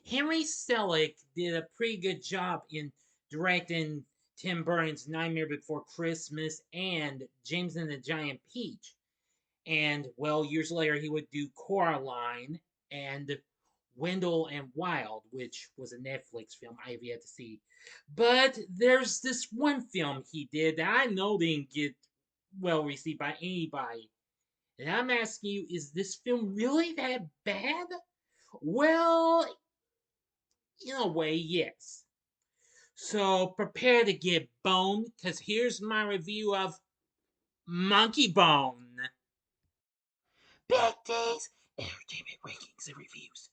Henry Selick did a pretty good job in directing Tim Burton's Nightmare Before Christmas and James and the Giant Peach. And, well, years later, he would do Coraline and Wendell and Wild, which was a Netflix film I have yet to see. But there's this one film he did that I know didn't get well received by anybody. And I'm asking you, is this film really that bad? Well, in a way, yes. So prepare to get boned, because here's my review of Monkeybone. Big Days, Entertainment Rankings and Reviews.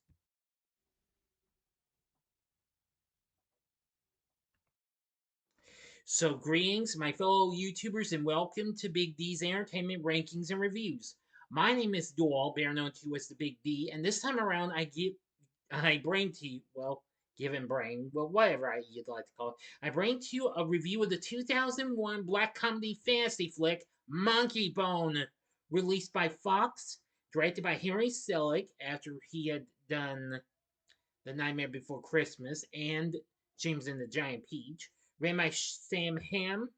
So, greetings, my fellow YouTubers, and welcome to Big D's Entertainment Rankings and Reviews. My name is Doyle, better known to you as the Big D, and this time around I bring to you, well, give and bring, well, whatever you'd like to call it. I bring to you a review of the 2001 black comedy fantasy flick Monkeybone, released by Fox, directed by Henry Selick after he had done The Nightmare Before Christmas and James and the Giant Peach, written by Sam Hamm,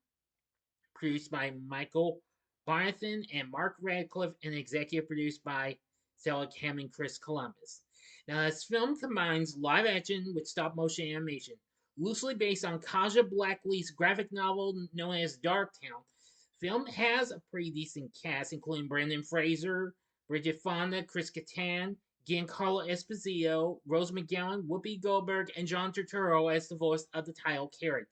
produced by Michael Barnathan and Mark Radcliffe, and executive produced by Selick, Hamm, and Chris Columbus. Now, this film combines live action with stop motion animation. Loosely based on Kaja Blackley's graphic novel known as Darktown, the film has a pretty decent cast, including Brendan Fraser, Bridget Fonda, Chris Kattan, Giancarlo Esposito, Rose McGowan, Whoopi Goldberg, and John Turturro as the voice of the title character.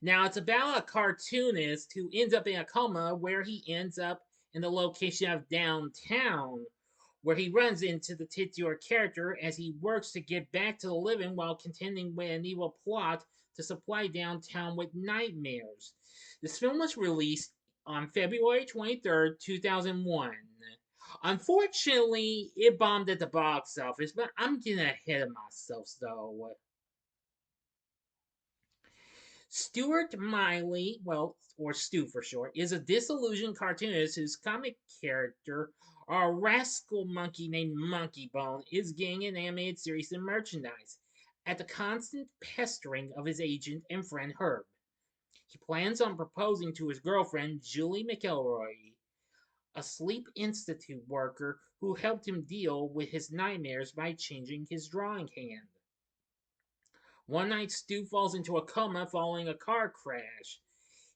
Now, it's about a cartoonist who ends up in a coma where he ends up in the location of downtown, where he runs into the titular character as he works to get back to the living while contending with an evil plot to supply downtown with nightmares. This film was released on February 23rd, 2001. Unfortunately, it bombed at the box office, but I'm getting ahead of myself, though. Stuart Miley, well, or Stu for short, is a disillusioned cartoonist whose comic character, a rascal monkey named Monkeybone, is getting an animated series and merchandise at the constant pestering of his agent and friend Herb. He plans on proposing to his girlfriend, Julie McElroy, a sleep institute worker who helped him deal with his nightmares by changing his drawing hand. One night, Stu falls into a coma following a car crash.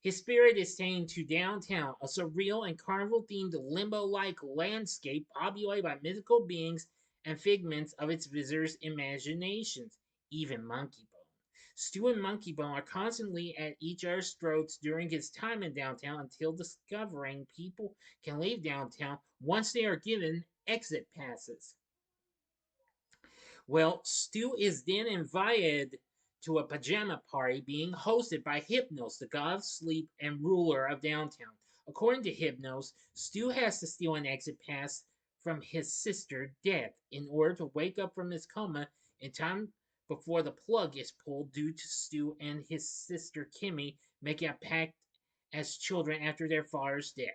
His spirit is taken to downtown, a surreal and carnival themed limbo like landscape populated by mythical beings and figments of its visitors' imaginations, even Monkeybone. Stu and Monkeybone are constantly at each other's throats during his time in downtown until discovering people can leave downtown once they are given exit passes. Well, Stu is then invited to a pajama party being hosted by Hypnos, the god of sleep and ruler of downtown. According to Hypnos, Stu has to steal an exit pass from his sister, Death, in order to wake up from his coma in time before the plug is pulled due to Stu and his sister Kimmy making a pact as children after their father's death.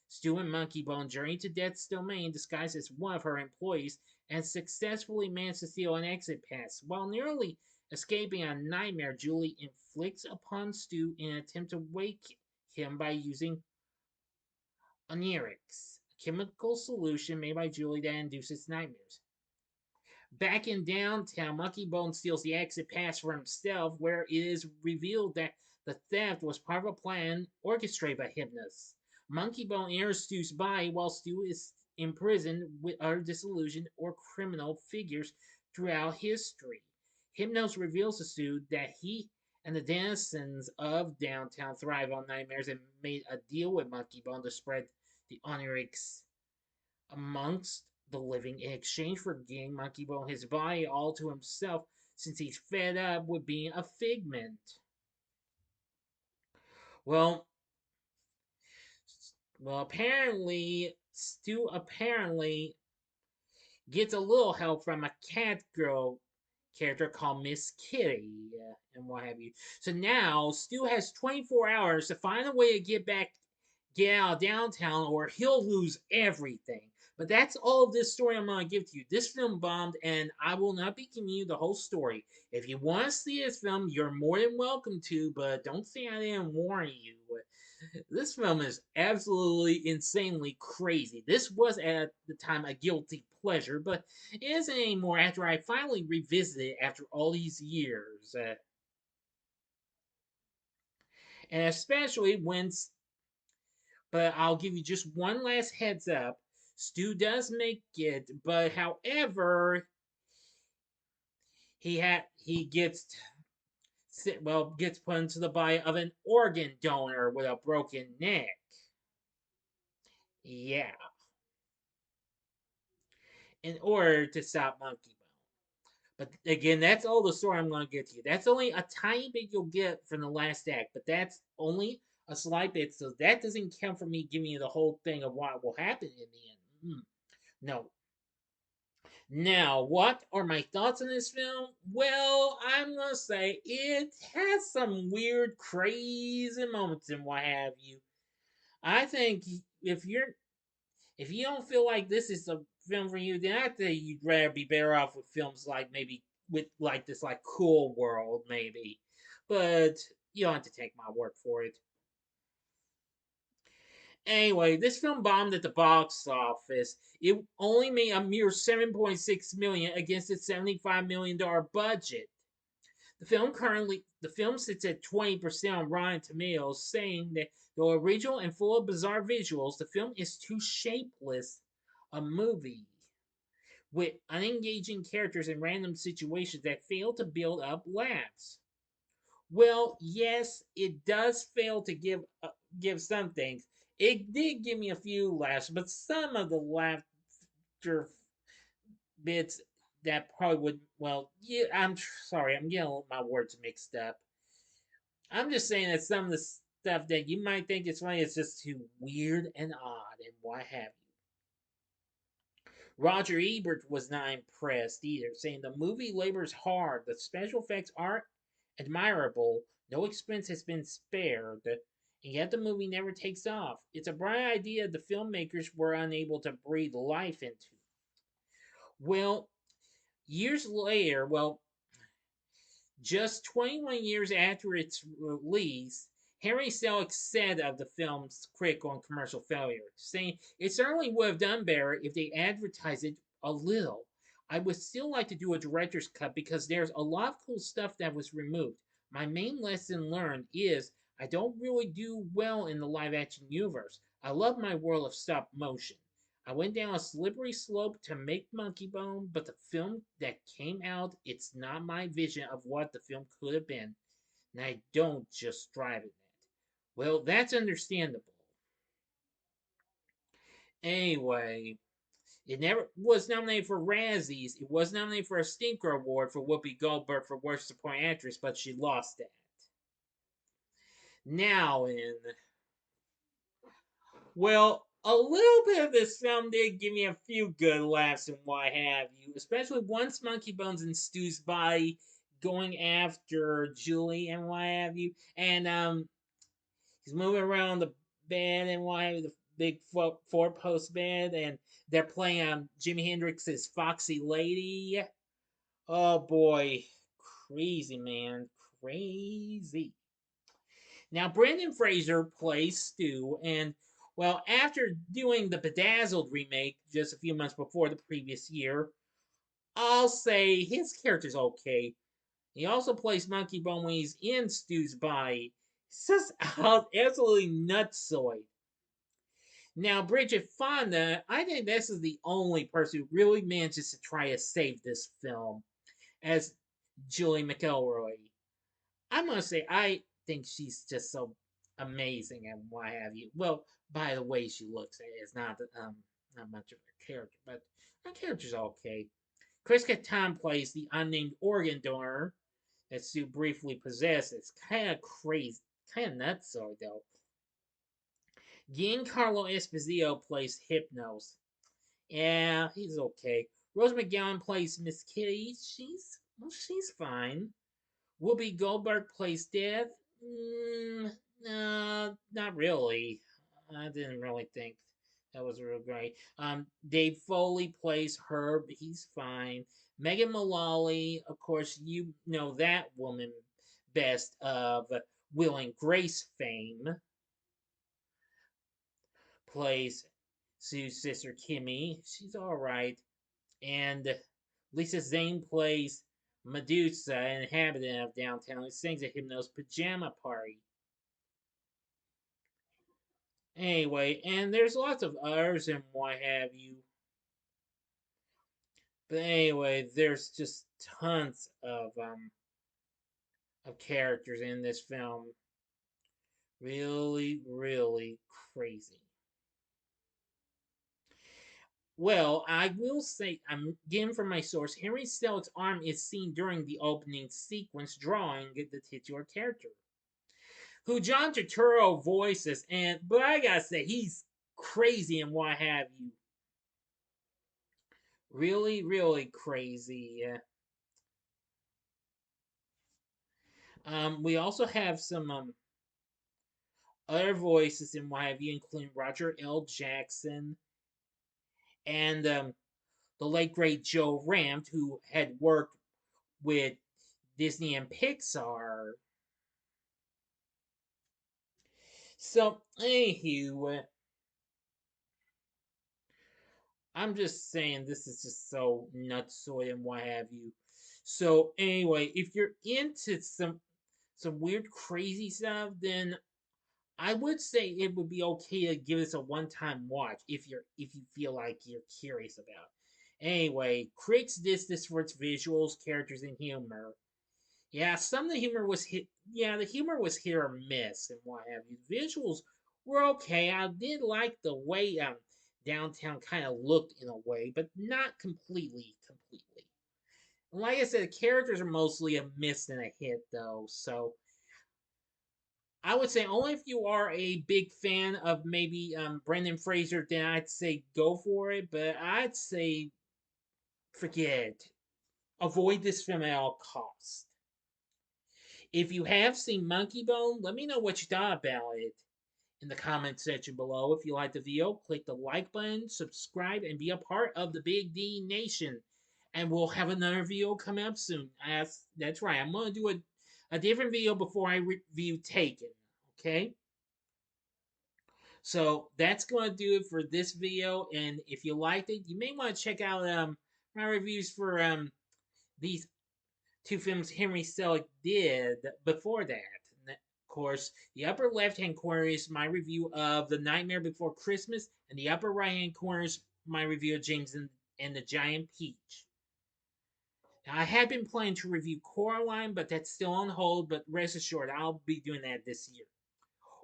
Stu and Monkeybone journey to Death's domain disguised as one of her employees and successfully manage to steal an exit pass. While nearly escaping a nightmare, Julie inflicts upon Stu in an attempt to wake him by using Onirix, a chemical solution made by Julie that induces nightmares. Back in downtown, Monkeybone steals the exit pass for himself, where it is revealed that the theft was part of a plan orchestrated by Hypnos. Monkeybone enters Stu's body while Stu is imprisoned with other disillusioned or criminal figures throughout history. Hypnos reveals to Stu that he and the denizens of downtown thrive on nightmares and made a deal with Monkeybone to spread the Onirix amongst the living in exchange for giving Monkeybone his body all to himself since he's fed up with being a figment. Well, Stu apparently gets a little help from a cat girl character called Miss Kitty and what have you. So now Stu has 24 hours to find a way to get out of downtown or he'll lose everything. But that's all of this story I'm going to give to you. This film bombed, and I will not be giving you the whole story. If you want to see this film, you're more than welcome to, but don't say I didn't warn you. This film is absolutely insanely crazy. This was at the time a guilty pleasure, but it isn't anymore after I finally revisited it after all these years. And especially when, but I'll give you just one last heads up. Stu does make it, but however, he gets gets put into the body of an organ donor with a broken neck. Yeah, in order to stop Monkeybone. But again, that's all the story I'm going to get to you. That's only a tiny bit you'll get from the last act, but that's only a slight bit, so that doesn't count for me giving you the whole thing of what will happen in the end. No. Now, what are my thoughts on this film? Well, I'm going to say it has some weird, crazy moments and what have you. I think if you don't feel like this is a film for you, then I think you'd rather be better off with films like maybe with like this like Cool World maybe. But you don't have to take my word for it. Anyway, this film bombed at the box office. It only made a mere 7.6 million against its $75 million budget. The film sits at 20% on Rotten Tomatoes, saying that though original and full of bizarre visuals, the film is too shapeless a movie with unengaging characters and random situations that fail to build up laughs. Well, yes, it does fail to give some things. It did give me a few laughs, but some of the laughter bits that probably would. Well, yeah, I'm sorry, I'm getting my words mixed up. I'm just saying that some of the stuff that you might think is funny is just too weird and odd and what have you. Roger Ebert was not impressed either, saying the movie labors hard, the special effects are admirable, no expense has been spared, and yet the movie never takes off. It's a bright idea the filmmakers were unable to breathe life into. Well, years later, just 21 years after its release, Henry Selick said of the film's critical and commercial failure, saying, "It certainly would have done better if they advertised it a little. I would still like to do a director's cut because there's a lot of cool stuff that was removed. My main lesson learned is I don't really do well in the live action universe. I love my world of stop motion. I went down a slippery slope to make Monkeybone, but the film that came out, it's not my vision of what the film could have been, and I don't just strive at that." Well, that's understandable. Anyway, it never was nominated for Razzies. It was nominated for a Stinker Award for Whoopi Goldberg for Worst Supporting Actress, but she lost that. Now, in Well, a little bit of this film did give me a few good laughs and what have you, especially once Monkey Bones and Stu's body going after Julie and what have you, and he's moving around the bed and what have you, the big four-post bed, and they're playing Jimi Hendrix's "Foxy Lady." Oh boy, crazy man, crazy. Now, Brendan Fraser plays Stu, and after doing the Bedazzled remake just a few months before the previous year, I'll say his character's okay. He also plays Monkeybone when he's in Stu's body. He's just absolutely nutsoid. Now, Bridget Fonda, I think this is the only person who really manages to try to save this film as Julie McElroy. I'm gonna say I think she's just so amazing and what have you. Well, by the way she looks, it's not much of a character, but her character's okay. Chris Kattan plays the unnamed organ donor that Sue briefly possesses. Kind of crazy, kind of nuts, though. Giancarlo Esposito plays Hypnos. Yeah, he's okay. Rose McGowan plays Miss Kitty. She's fine. Whoopi Goldberg plays Death. No, not really. I didn't really think That was real great. Dave Foley plays Herb. He's fine. Megan Mullally, of course, you know that woman best of Will and Grace fame, plays Sue's sister Kimmy. She's all right. And Lisa Zane plays Medusa, an inhabitant of downtown, who sings at Hypno's pajama party. Anyway, and there's lots of others and what have you. But anyway, there's just tons of characters in this film. Really, really crazy. Well, I will say, I'm getting from my source, Henry Selick's arm is seen during the opening sequence drawing the titular character, who John Turturro voices, but I gotta say, he's crazy and what have you. Really, really crazy. We also have some other voices and what have you, including Roger L. Jackson and the late great Joe Ranft, who had worked with Disney and Pixar. So, anywho, I'm just saying this is just so nutsoid and what have you. So, anyway, if you're into some weird, crazy stuff, then I would say it would be okay to give this a one-time watch if you feel like you're curious about. Anyway, critics diss this for its visuals, characters, and humor. Yeah, some of the humor was hit. Yeah, the humor was hit or miss and what have you. The visuals were okay. I did like the way downtown kind of looked in a way, but not completely, completely. And like I said, the characters are mostly a miss and a hit though. So I would say only if you are a big fan of maybe Brendan Fraser, then I'd say go for it. But I'd say forget it. Avoid this film at all costs. If you have seen Monkeybone, let me know what you thought about it in the comment section below. If you liked the video, click the like button, subscribe, and be a part of the Big D Nation. And we'll have another video come up soon. That's right. I'm going to do a different video before I review Taken. Okay? So that's going to do it for this video. And if you liked it, you may want to check out my reviews for these two films Henry Selick did before that. Of course, the upper left hand corner is my review of The Nightmare Before Christmas, and the upper right hand corner is my review of James and the Giant Peach. Now, I had been planning to review Coraline, but that's still on hold. But rest assured, I'll be doing that this year.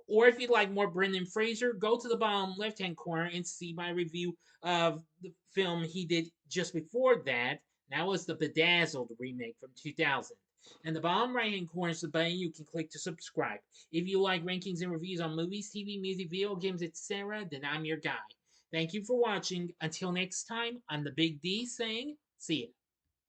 Or if you'd like more Brendan Fraser, go to the bottom left hand corner and see my review of the film he did just before that. That was the Bedazzled remake from 2000. And the bottom right hand corner is the button you can click to subscribe. If you like rankings and reviews on movies, TV, music, video games, etc., then I'm your guy. Thank you for watching. Until next time, I'm the Big D saying, see ya.